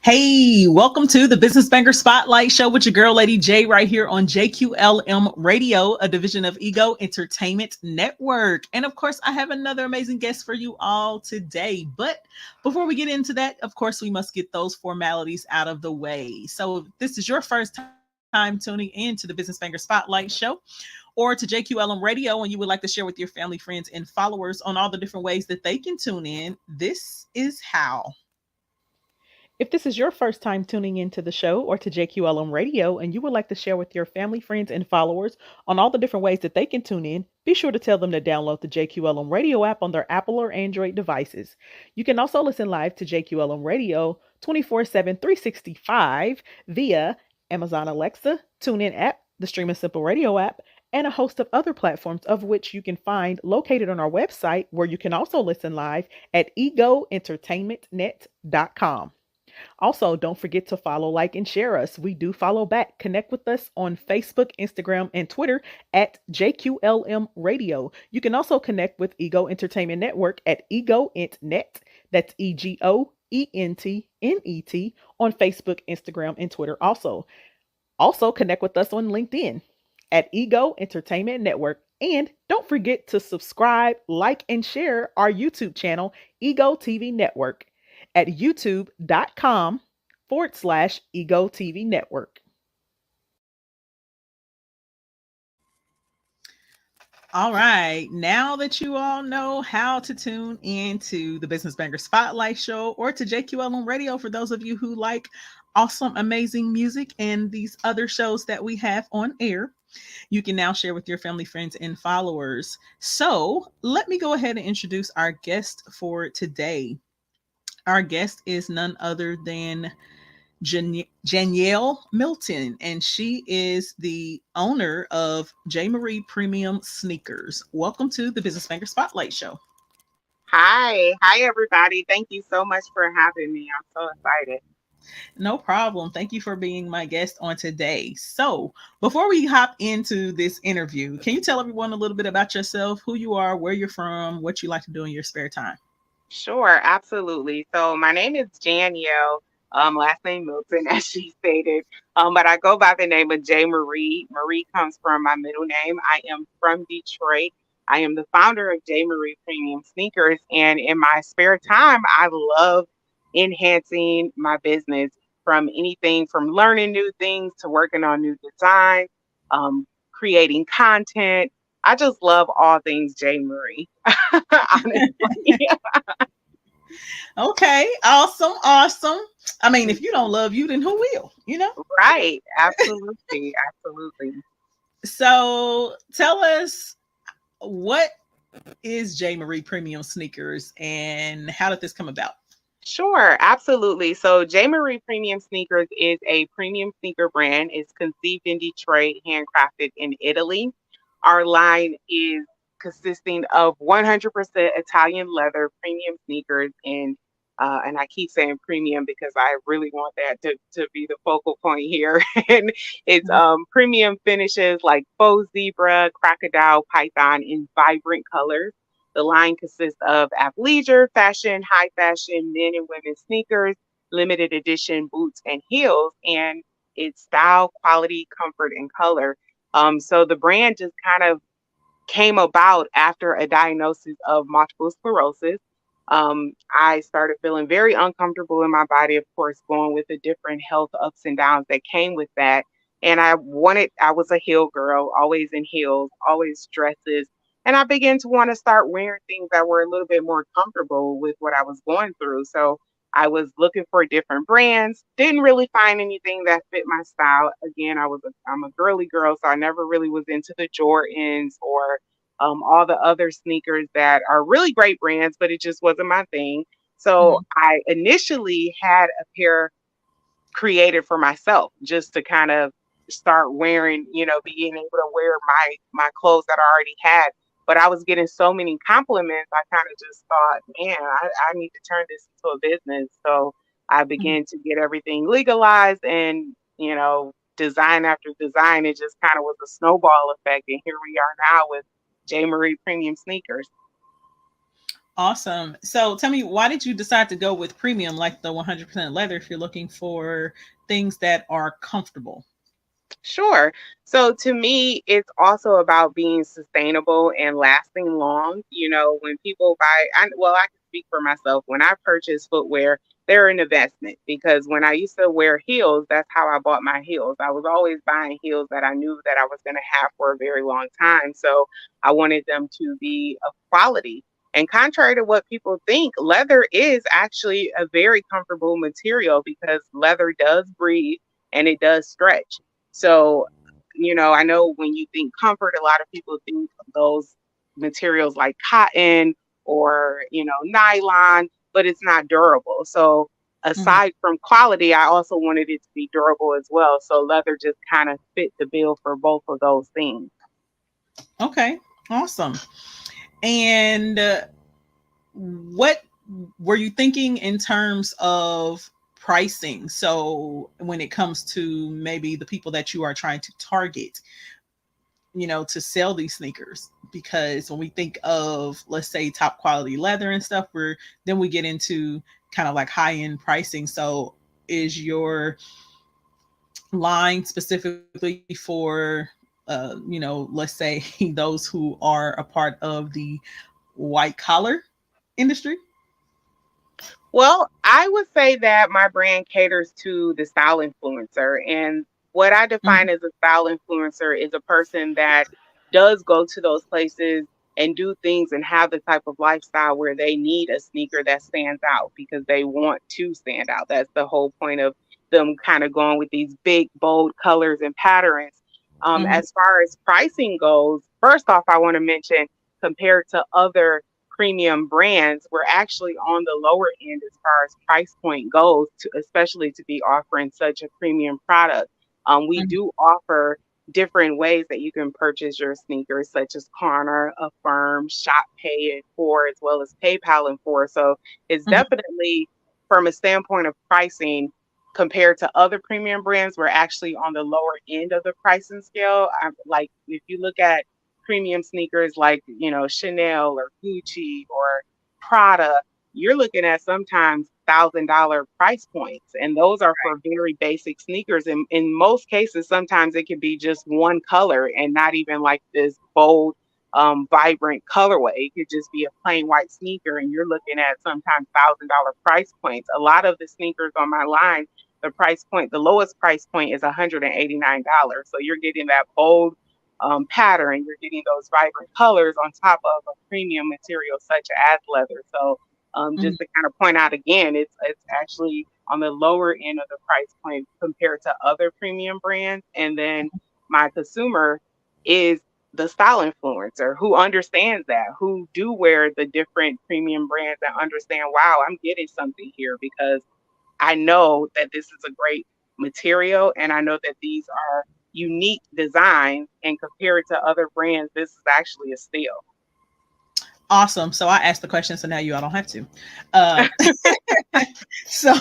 Hey, welcome to the Business Banker Spotlight Show with your girl, Lady J, right here on JQLM Radio, a division of Ego Entertainment Network. And of course, I have another amazing guest for you all today. But before we get into that, of course, we must get those formalities out of the way. So if this is your first time tuning in to the Business Banker Spotlight Show, or to JQLM Radio, and you would like to share with your family, friends, and followers on all the different ways that they can tune in, this is how. If this is your first time tuning into the show or to JQLM Radio and you would like to share with your family, friends, and followers on all the different ways that they can tune in, be sure to tell them to download the JQLM Radio app on their Apple or Android devices. You can also listen live to JQLM Radio 24/7, 365 via Amazon Alexa, TuneIn app, the Stream and Simple Radio app, and a host of other platforms of which you can find located on our website, where you can also listen live at egoentertainmentnet.com. Also, don't forget to follow, like, and share us. We do follow back. Connect with us on Facebook, Instagram, and Twitter at JQLM Radio. You can also connect with Ego Entertainment Network at EgoEntNet. That's EgoEntNet on Facebook, Instagram, and Twitter also. Also, connect with us on LinkedIn at Ego Entertainment Network. And don't forget to subscribe, like, and share our YouTube channel, Ego TV Network, at youtube.com/Ego TV Network. All right. Now that you all know how to tune into the Business Banker Spotlight Show or to JQLM Radio, for those of you who like awesome, amazing music and these other shows that we have on air, you can now share with your family, friends, and followers. So let me go ahead and introduce our guest for today. Our guest is none other than Janyelle Milton, and she is the owner of J. Marie Premium Sneakers. Welcome to the Business Banker Spotlight Show. Hi, everybody. Thank you so much for having me. I'm so excited. No problem. Thank you for being my guest on today. So before we hop into this interview, can you tell everyone a little bit about yourself, who you are, where you're from, what you like to do in your spare time? Sure, absolutely. So my name is Janyelle, last name Milton, as she stated. But I go by the name of J. Marie. Marie comes from my middle name. I am from Detroit. I am the founder of J. Marie Premium Sneakers. And in my spare time, I love enhancing my business, from anything from learning new things to working on new designs, creating content. I just love all things J. Marie, honestly. Okay, awesome. I mean, if you don't love you, then who will, Right. Absolutely. Absolutely. So tell us, what is J. Marie Premium Sneakers and how did this come about? Sure, absolutely. So J. Marie Premium Sneakers is a premium sneaker brand. It's conceived in Detroit, handcrafted in Italy. Our line is consisting of 100% Italian leather premium sneakers, and I keep saying premium because I really want that to be the focal point here. And it's premium finishes like faux zebra, crocodile, python in vibrant colors. The line consists of athleisure, fashion, high fashion, men and women sneakers, limited edition boots and heels, and it's style, quality, comfort, and color. So the brand just kind of came about after a diagnosis of multiple sclerosis. I started feeling very uncomfortable in my body, of course, going with the different health ups and downs that came with that. And I was a heel girl, always in heels, always dresses. And I began to want to start wearing things that were a little bit more comfortable with what I was going through. So I was looking for different brands, didn't really find anything that fit my style. Again, I'm a girly girl, so I never really was into the Jordans or all the other sneakers that are really great brands, but it just wasn't my thing. So I initially had a pair created for myself, just to kind of start wearing, being able to wear my clothes that I already had. But I was getting so many compliments, I kind of just thought, man, I need to turn this into a business. So I Mhm. began to get everything legalized, and design after design, it just kind of was a snowball effect. And here we are now with J. Marie Premium Sneakers. Awesome. So tell me, why did you decide to go with premium, like the 100% leather, if you're looking for things that are comfortable? Sure. So to me, it's also about being sustainable and lasting long. When people buy, I can speak for myself. When I purchase footwear, they're an investment because when I used to wear heels, that's how I bought my heels. I was always buying heels that I knew that I was going to have for a very long time. So I wanted them to be of quality. And contrary to what people think, leather is actually a very comfortable material because leather does breathe and it does stretch. So, I know when you think comfort, a lot of people think of those materials like cotton or, nylon, but it's not durable. So, Mhm. aside from quality, I also wanted it to be durable as well. So, leather just kind of fit the bill for both of those things. Okay, awesome. And what were you thinking in terms of pricing? So when it comes to maybe the people that you are trying to target, to sell these sneakers, because when we think of, let's say, top quality leather and stuff, then we get into kind of like high end pricing. So is your line specifically for let's say those who are a part of the white collar industry? Well, I would say that my brand caters to the style influencer. And what I Mhm. define as a style influencer is a person that does go to those places and do things and have the type of lifestyle where they need a sneaker that stands out because they want to stand out. That's the whole point of them kind of going with these big, bold colors and patterns. Mhm. As far as pricing goes, first off, I want to mention compared to other premium brands, we're actually on the lower end as far as price point goes, especially to be offering such a premium product. We Mhm. do offer different ways that you can purchase your sneakers, such as Klarna, Affirm, Shop Pay and For, as well as PayPal and For. So it's Mhm. definitely from a standpoint of pricing compared to other premium brands, we're actually on the lower end of the pricing scale. Like if you look at premium sneakers like, Chanel or Gucci or Prada, you're looking at sometimes $1,000 price points. And those are for very basic sneakers. And in most cases, sometimes it could be just one color and not even like this bold, vibrant colorway. It could just be a plain white sneaker. And you're looking at sometimes $1,000 price points. A lot of the sneakers on my line, the lowest price point is $189. So you're getting that bold pattern. You're getting those vibrant colors on top of a premium material such as leather. So Mhm. just to kind of point out again, it's actually on the lower end of the price point compared to other premium brands. And then my consumer is the style influencer who understands that, who do wear the different premium brands and understand, wow, I'm getting something here because I know that this is a great material and I know that these are unique designs, and compared to other brands, this is actually a steal. Awesome. So I asked the question, so now you all don't have to. Uh, so,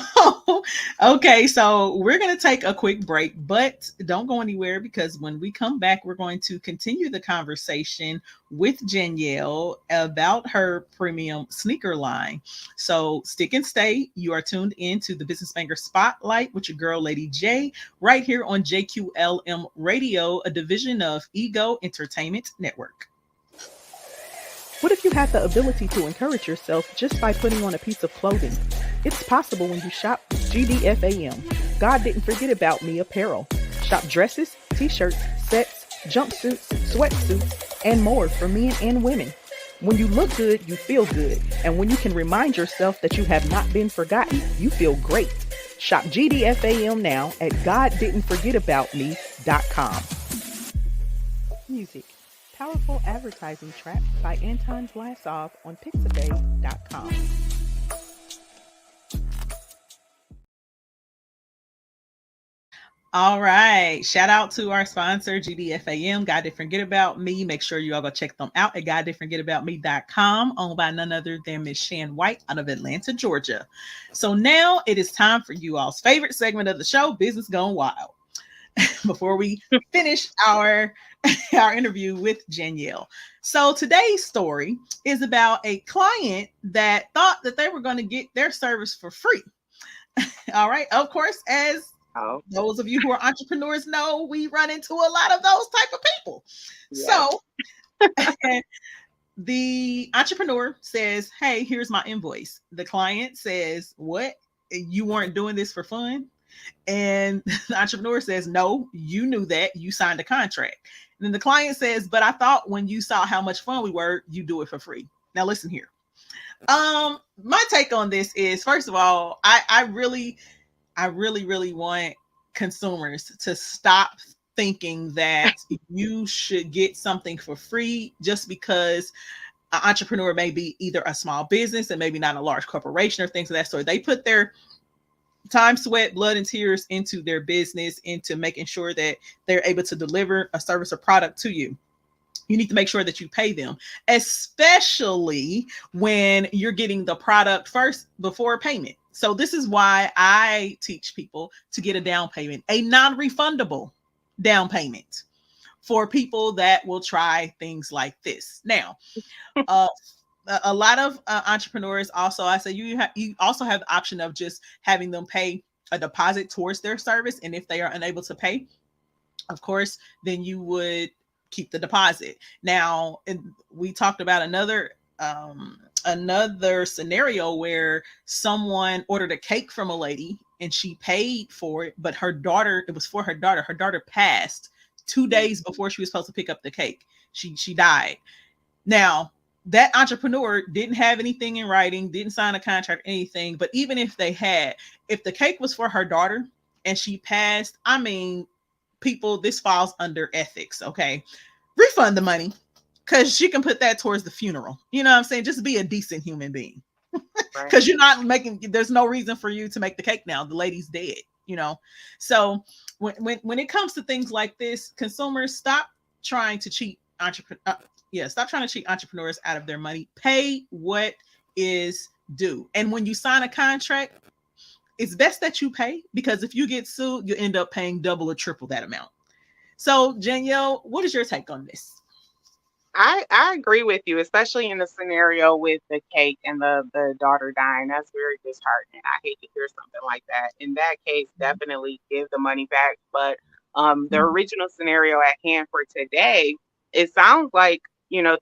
okay, so we're going to take a quick break, but don't go anywhere because when we come back, we're going to continue the conversation with Janyelle about her premium sneaker line. So, stick and stay. You are tuned in to the Business Banker Spotlight with your girl, Lady J, right here on JQLM Radio, a division of Ego Entertainment Network. What if you had the ability to encourage yourself just by putting on a piece of clothing? It's possible when you shop GDFAM. God Didn't Forget About Me apparel. Shop dresses, t-shirts, sets, jumpsuits, sweatsuits, and more for men and women. When you look good, you feel good. And when you can remind yourself that you have not been forgotten, you feel great. Shop GDFAM now at GodDidn'tForgetAboutMe.com. Music. Powerful Advertising Track by Anton Vlasov on Pixabay.com. All right. Shout out to our sponsor, GDFAM, God Didn't Forget About Me. Make sure you all go check them out at goddidn'tforgetaboutme.com, owned by none other than Miss Shan White out of Atlanta, Georgia. So now it is time for you all's favorite segment of the show, Business Gone Wild. Before we finish our interview with Janyelle. So today's story is about a client that thought that they were going to get their service for free. All right. Of course, as Oh, those of you who are entrepreneurs know, we run into a lot of those type of people. yes. So the entrepreneur says, hey, here's my invoice. The client says, what? You weren't doing this for fun? And the entrepreneur says, no, you knew that. You signed a contract. And then the client says, but I thought when you saw how much fun we were, you do it for free. Now listen here. My take on this is, first of all, I really want consumers to stop thinking that you should get something for free just because an entrepreneur may be either a small business and maybe not a large corporation or things of that sort. They put their time, sweat, blood, and tears into their business, into making sure that they're able to deliver a service or product to you. You need to make sure that you pay them, especially when you're getting the product first before payment. So this is why I teach people to get a down payment, a non-refundable down payment for people that will try things like this. Now, a lot of entrepreneurs also, I say you also have the option of just having them pay a deposit towards their service. And if they are unable to pay, of course, then you would keep the deposit. Now, we talked about another scenario where someone ordered a cake from a lady and she paid for it, but it was for her daughter. Her daughter passed 2 days before she was supposed to pick up the cake. She died. Now, that entrepreneur didn't have anything in writing, didn't sign a contract, anything. But even if they had, if the cake was for her daughter and she passed, I mean, people, this falls under ethics. Okay. Refund the money because she can put that towards the funeral. You know what I'm saying? Just be a decent human being. Right. Because you're not there's no reason for you to make the cake now. The lady's dead, you know? So when it comes to things like this, consumers, stop trying to cheat stop trying to cheat entrepreneurs out of their money. Pay what is due. And when you sign a contract, it's best that you pay, because if you get sued, you end up paying double or triple that amount. So, Janyelle, what is your take on this? I agree with you, especially in the scenario with the cake and the daughter dying. That's very disheartening. I hate to hear something like that. In that case, definitely give the money back. But the original scenario at hand for today, it sounds like,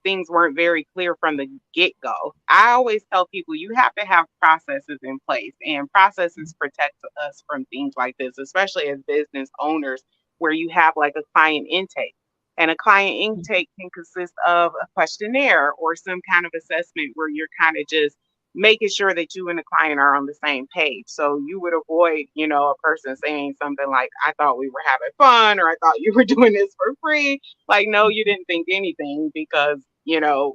things weren't very clear from the get-go. I always tell people you have to have processes in place, and processes protect us from things like this, especially as business owners, where you have like a client intake. And a client intake can consist of a questionnaire or some kind of assessment where you're kind of just making sure that you and the client are on the same page. So you would avoid, a person saying something like, I thought we were having fun, or I thought you were doing this for free. Like, no, you didn't think anything, because,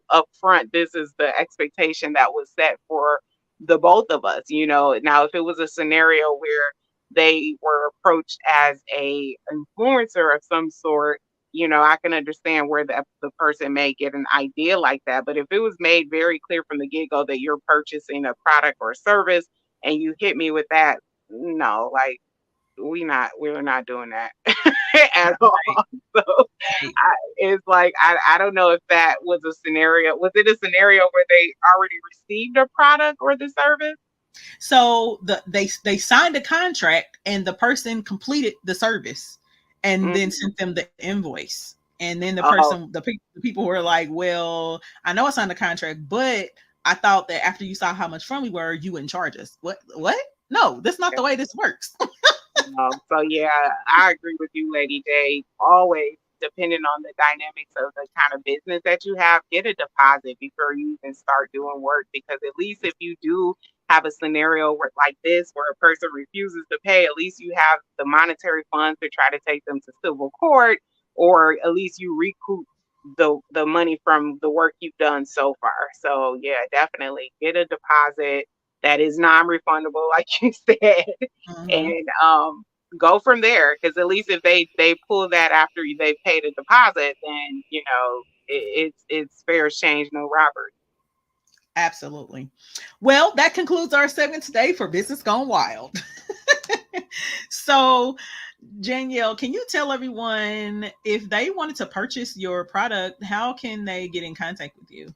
up front, this is the expectation that was set for the both of us. Now, if it was a scenario where they were approached as a influencer of some sort, I can understand where the person may get an idea like that. But if it was made very clear from the get-go that you're purchasing a product or service and you hit me with that, no, like we're not doing that at all. So it's like, I don't know if that was a scenario. Was it a scenario where they already received a product or the service? So they signed a contract and the person completed the service and then sent them the invoice. And then the people were like, well, I know I signed the contract, but I thought that after you saw how much fun we were, you wouldn't charge us. What? No, that's not the way this works. So yeah, I agree with you, Lady J. Always, depending on the dynamics of the kind of business that you have, get a deposit before you even start doing work. Because at least if you do have a scenario like this where a person refuses to pay, at least you have the monetary funds to try to take them to civil court, or at least you recoup the money from the work you've done so far. So yeah, definitely get a deposit that is non-refundable, like you said. And go from there. Because at least if they pull that after they paid a deposit, then it's fair exchange, no robbery. Absolutely. Well, that concludes our segment today for Business Gone Wild. So, Janyelle, can you tell everyone if they wanted to purchase your product, how can they get in contact with you?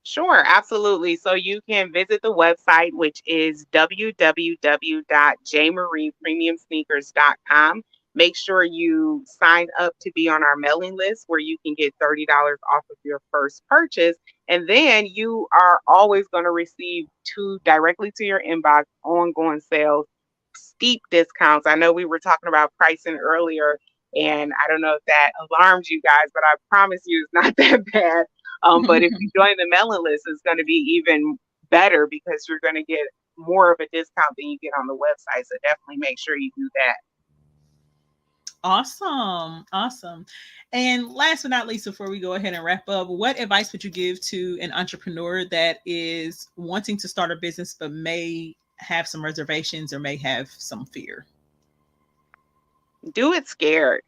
Sure, absolutely. So you can visit the website, which is www.jmariepremiumsneakers.com. Make sure you sign up to be on our mailing list where you can get $30 off of your first purchase. And then you are always going to receive directly to your inbox ongoing sales, steep discounts. I know we were talking about pricing earlier, and I don't know if that alarms you guys, but I promise you it's not that bad. But if you join the mailing list, it's going to be even better because you're going to get more of a discount than you get on the website. So definitely make sure you do that. Awesome. Awesome. And last but not least, before we go ahead and wrap up, what advice would you give to an entrepreneur that is wanting to start a business but may have some reservations or may have some fear? Do it scared.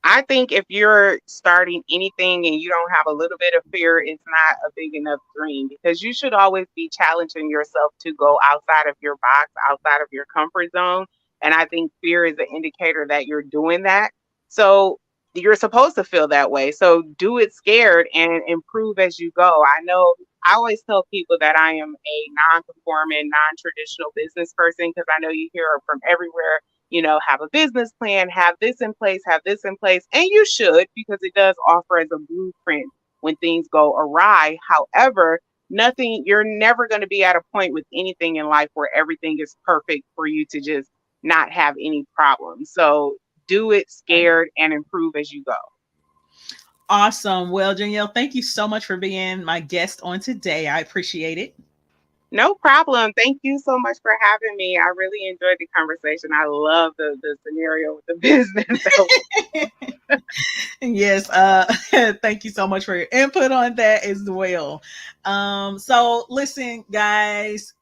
I think if you're starting anything and you don't have a little bit of fear, it's not a big enough dream, because you should always be challenging yourself to go outside of your box, outside of your comfort zone. And I think fear is an indicator that you're doing that. So you're supposed to feel that way. So do it scared and improve as you go. I always tell people that I am a non-conforming, non-traditional business person, because I know you hear from everywhere, have a business plan, have this in place, have this in place. And you should, because it does offer as a blueprint when things go awry. However, you're never going to be at a point with anything in life where everything is perfect for you to just not have any problems. So do it scared and improve as you go. Awesome. Well, Janyelle, thank you so much for being my guest on today. I appreciate it. No problem. Thank you so much for having me. I really enjoyed the conversation. I love the scenario with the business. Yes. Thank you so much for your input on that as well. So listen, guys,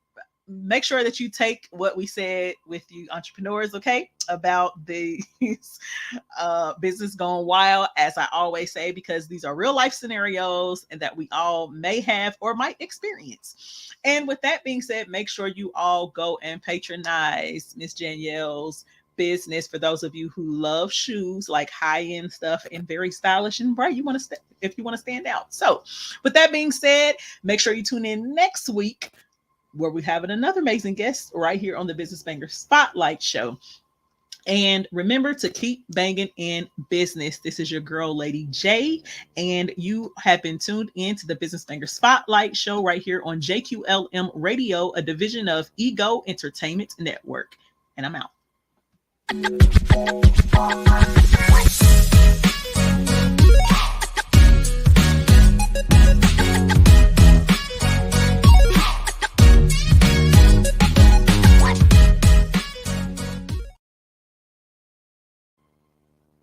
make sure that you take what we said with you entrepreneurs, okay, about these business gone wild, as I always say, because these are real life scenarios and that we all may have or might experience. And with that being said, make sure you all go and patronize Miss Janyelle's business. For those of you who love shoes, like high-end stuff and very stylish and bright, if you want to stand out. So with that being said, make sure you tune in next week, where we have another amazing guest right here on the Business Banger Spotlight Show. And remember to keep banging in business. This is your girl, Lady J, and you have been tuned in to the Business Banger Spotlight Show right here on JQLM Radio, a division of Ego Entertainment Network. And I'm out.